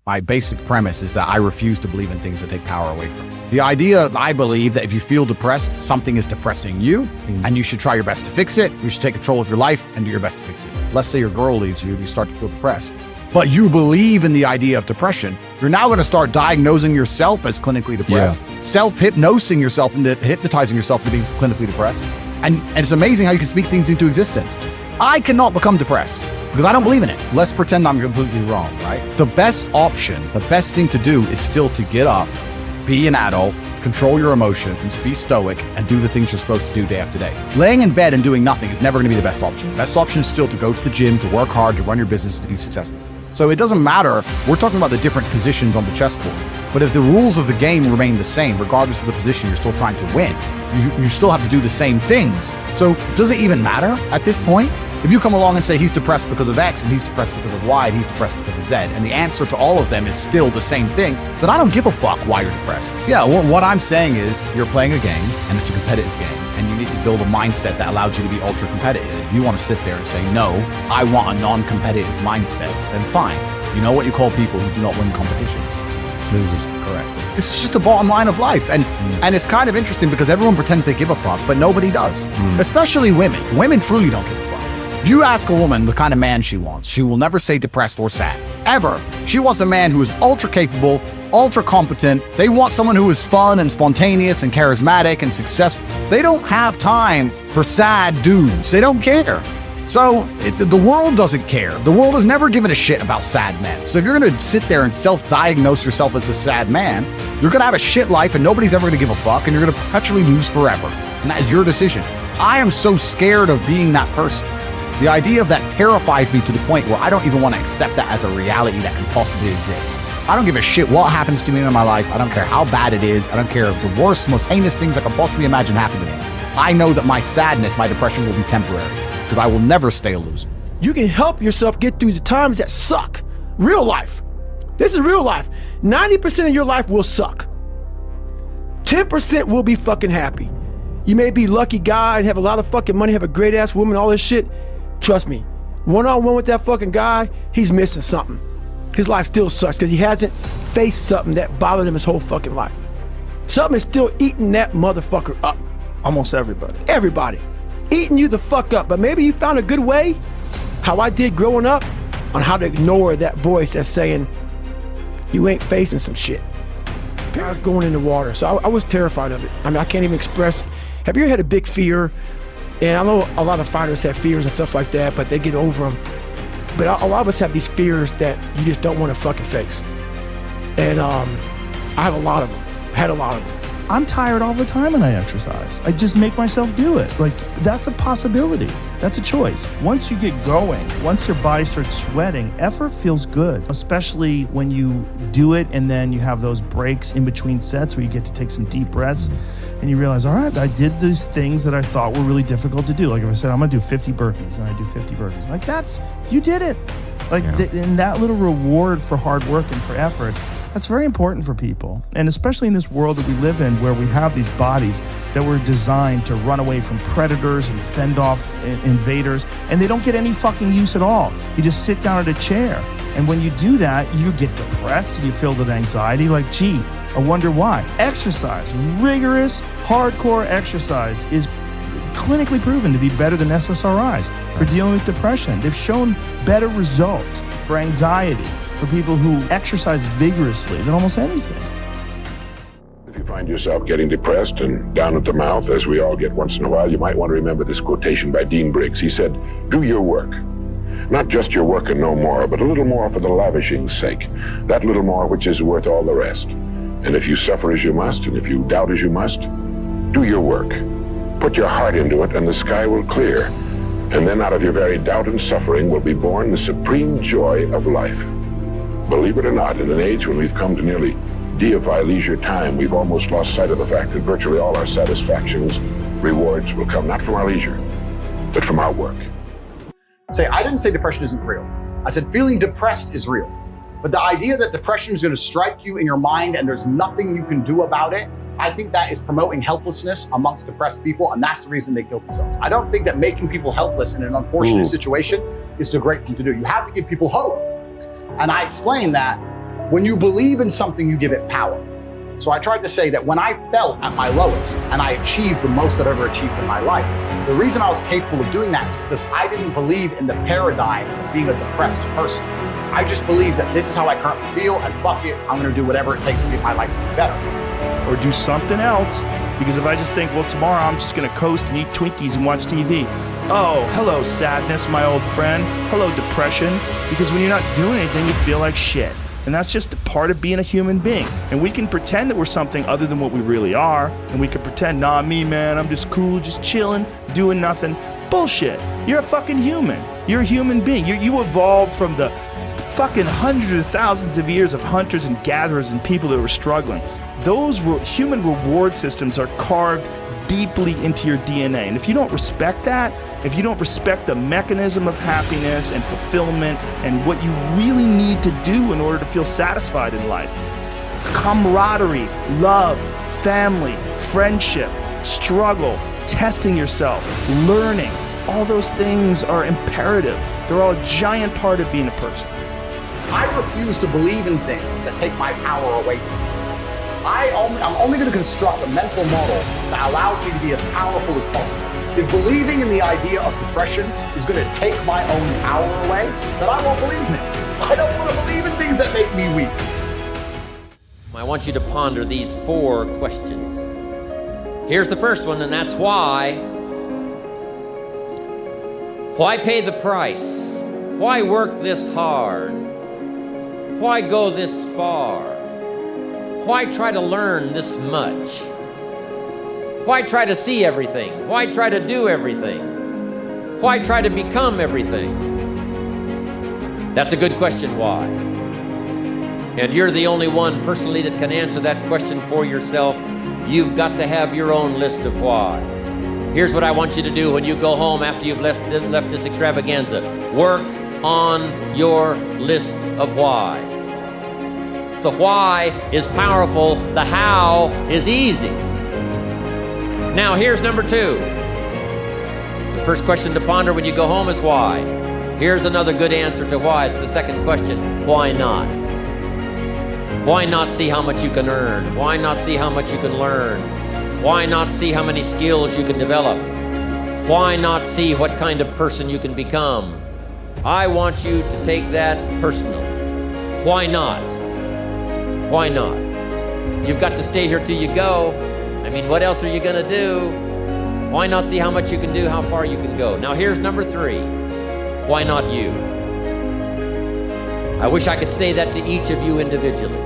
My basic premise is that I refuse to believe in things that take power away from you. The idea, I believe, that if you feel depressed, something is depressing you, and you should try your best to fix it. You should take control of your life and do your best to fix it. Let's say your girl leaves you and you start to feel depressed, but you believe in the idea of depression. You're now going to start diagnosing yourself as clinically depressed, self-hypnosing yourself into hypnotizing yourself into being clinically depressed. And it's amazing how you can speak things into existence. I cannot become depressed because I don't believe in it. Let's pretend I'm completely wrong, right? The best option, the best thing to do is still to get up, be an adult, control your emotions, be stoic, and do the things you're supposed to do day after day. Laying in bed and doing nothing is never going to be the best option. The best option is still to go to the gym, to work hard, to run your business, to be successful. So it doesn't matter. We're talking about the different positions on the chessboard. But if the rules of the game remain the same, regardless of the position you're still trying to win, you still have to do the same things. So does it even matter at this point? If you come along and say he's depressed because of X and he's depressed because of Y and he's depressed because of Z, and the answer to all of them is still the same thing, then I don't give a fuck why you're depressed. Yeah, what I'm saying is you're playing a game and it's a competitive game, and you need to build a mindset that allows you to be ultra competitive. If you want to sit there and say, no, I want a non-competitive mindset, then fine. You know what you call people who do not win competitions? Losers. Correct. It's just a bottom line of life. And it's kind of interesting because everyone pretends they give a fuck, but nobody does. Especially women. Women truly don't give a fuck. If you ask a woman the kind of man she wants, she will never say depressed or sad. Ever. She wants a man who is ultra capable, ultra competent. They want someone who is fun and spontaneous and charismatic and successful. They don't have time for sad dudes. They don't care. So the world doesn't care. The world has never given a shit about sad men. So if you're going to sit there and self-diagnose yourself as a sad man, you're going to have a shit life and nobody's ever going to give a fuck, and you're going to perpetually lose forever. And that is your decision. I am so scared of being that person. The idea of that terrifies me to the point where I don't even want to accept that as a reality that can possibly exist. I don't give a shit what happens to me in my life. I don't care how bad it is. I don't care if the worst, most heinous things I could possibly imagine happen to me. I know that my sadness, my depression will be temporary, because I will never stay a loser. You can help yourself get through the times that suck. Real life. This is real life. 90% of your life will suck. 10% will be fucking happy. You may be lucky guy and have a lot of fucking money, have a great ass woman, all this shit. Trust me, one-on-one with that fucking guy, he's missing something. His life still sucks because he hasn't faced something that bothered him his whole fucking life. Something is still eating that motherfucker up. Almost everybody. Everybody. Eating you the fuck up. But maybe you found a good way, how I did growing up, on how to ignore that voice that's saying, you ain't facing some shit. I was going in the water, so I was terrified of it. I mean, I can't even express. Have you ever had a big fear? And I know a lot of fighters have fears and stuff like that, but they get over them. But a lot of us have these fears that you just don't want to fucking face. And I have a lot of them. Had a lot of them. I'm tired all the time when I exercise. I just make myself do it. Like, that's a possibility. That's a choice. Once you get going, once your body starts sweating, effort feels good, especially when you do it and then you have those breaks in between sets where you get to take some deep breaths and you realize, all right, I did these things that I thought were really difficult to do. Like if I said, I'm gonna do 50 burpees, and I do 50 burpees. Like you did it. Like, and that little reward for hard work and for effort, that's very important for people. And especially in this world that we live in, where we have these bodies that were designed to run away from predators and fend off invaders, and they don't get any fucking use at all. You just sit down at a chair. And when you do that, you get depressed and you feel with anxiety, like, gee, I wonder why. Exercise, rigorous, hardcore exercise is clinically proven to be better than SSRIs for dealing with depression. They've shown better results for anxiety, for people who exercise vigorously than almost anything. If you find yourself getting depressed and down at the mouth, as we all get once in a while, you might want to remember this quotation by Dean Briggs. He said, do your work. Not just your work and no more, but a little more for the lavishing's sake. That little more which is worth all the rest. And if you suffer as you must, and if you doubt as you must, do your work. Put your heart into it, and the sky will clear. And then out of your very doubt and suffering will be born the supreme joy of life. Believe it or not, in an age when we've come to nearly deify leisure time, we've almost lost sight of the fact that virtually all our satisfactions, rewards, will come not from our leisure, but from our work. I didn't say depression isn't real. I said feeling depressed is real. But the idea that depression is going to strike you in your mind and there's nothing you can do about it, I think that is promoting helplessness amongst depressed people, and that's the reason they kill themselves. I don't think that making people helpless in an unfortunate situation is the great thing to do. You have to give people hope. And I explained that When you believe in something, you give it power. So I tried to say that when I felt at my lowest and I achieved the most I've ever achieved in my life, the reason I was capable of doing that is because I didn't believe in the paradigm of being a depressed person. I just believed that this is how I currently feel, and fuck it, I'm gonna do whatever it takes to get my life to be better. Or do something else, because if I just think, well, tomorrow I'm just gonna coast and eat Twinkies and watch TV. Oh, hello sadness, my old friend. Hello depression. Because when you're not doing anything, you feel like shit. And that's just a part of being a human being. And we can pretend that we're something other than what we really are. And we can pretend, nah, me, man, I'm just cool, just chilling, doing nothing. Bullshit. You're a fucking human. You're a human being. You evolved from the fucking hundreds of thousands of years of hunters and gatherers and people that were struggling. Those human reward systems are carved deeply into your DNA. And if you don't respect that, if you don't respect the mechanism of happiness and fulfillment and what you really need to do in order to feel satisfied in life, camaraderie, love, family, friendship, struggle, testing yourself, learning, all those things are imperative. They're all a giant part of being a person. I refuse to believe in things that take my power away from me. I'm only going to construct a mental model that allows me to be as powerful as possible. If believing in the idea of depression is going to take my own power away, then I won't believe in it. I don't want to believe in things that make me weak. I want you to ponder these 4 questions. Here's the first one, and that's why. Why pay the price? Why work this hard? Why go this far? Why try to learn this much? Why try to see everything? Why try to do everything? Why try to become everything? That's a good question, why? And you're the only one personally that can answer that question for yourself. You've got to have your own list of whys. Here's what I want you to do when you go home after you've left this extravaganza. Work on your list of whys. The why is powerful, the how is easy. Now here's number 2. The first question to ponder when you go home is why. Here's another good answer to why. It's the second question, why not? Why not see how much you can earn? Why not see how much you can learn? Why not see how many skills you can develop? Why not see what kind of person you can become? I want you to take that personal. Why not? Why not? You've got to stay here till you go. I mean, what else are you gonna do? Why not see how much you can do, how far you can go? Now here's number 3. Why not you? I wish I could say that to each of you individually,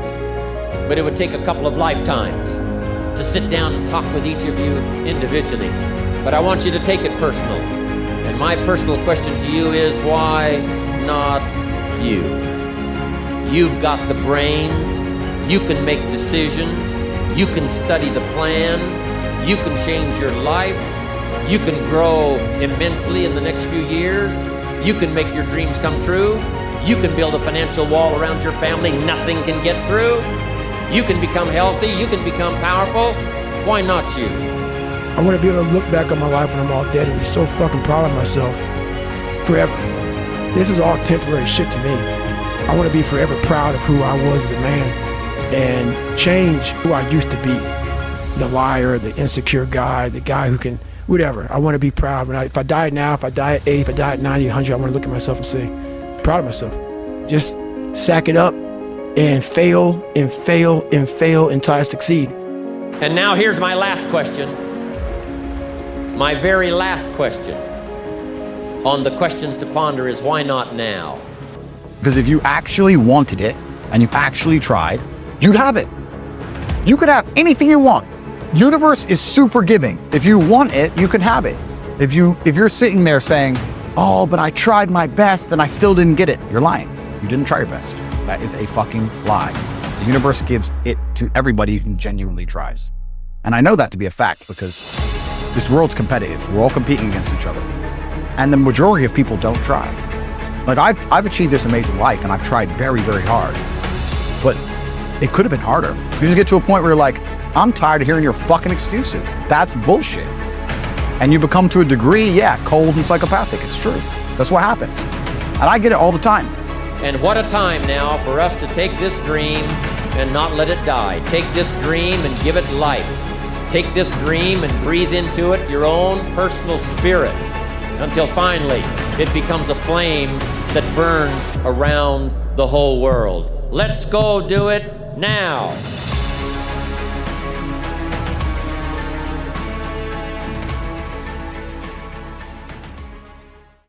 but it would take a couple of lifetimes to sit down and talk with each of you individually. But I want you to take it personal. And my personal question to you is, why not you? You've got the brains. You can make decisions. You can study the plan. You can change your life. You can grow immensely in the next few years. You can make your dreams come true. You can build a financial wall around your family nothing can get through. You can become healthy. You can become powerful. Why not you? I want to be able to look back on my life when I'm all dead and be so fucking proud of myself forever. This is all temporary shit to me. I want to be forever proud of who I was as a man and change who I used to be. The liar, the insecure guy, the guy who can, whatever. I want to be proud. If I die now, if I die at 80, if I die at 90, 100, I want to look at myself and say, proud of myself. Just sack it up and fail and fail and fail until I succeed. And now here's my last question. My very last question on the questions to ponder is, why not now? Because if you actually wanted it and you actually tried, you'd have it. You could have anything you want. Universe is super giving. If you want it, you can have it. If you're sitting there saying, oh, but I tried my best and I still didn't get it, you're lying. You didn't try your best. That is a fucking lie. The universe gives it to everybody who genuinely tries. And I know that to be a fact because this world's competitive. We're all competing against each other. And the majority of people don't try. Like I've achieved this amazing life and I've tried very, very hard. But it could have been harder. You just get to a point where you're like, I'm tired of hearing your fucking excuses. That's bullshit. And you become, to a degree, yeah, cold and psychopathic. It's true. That's what happens. And I get it all the time. And what a time now for us to take this dream and not let it die. Take this dream and give it life. Take this dream and breathe into it your own personal spirit until finally it becomes a flame that burns around the whole world. Let's go do it now.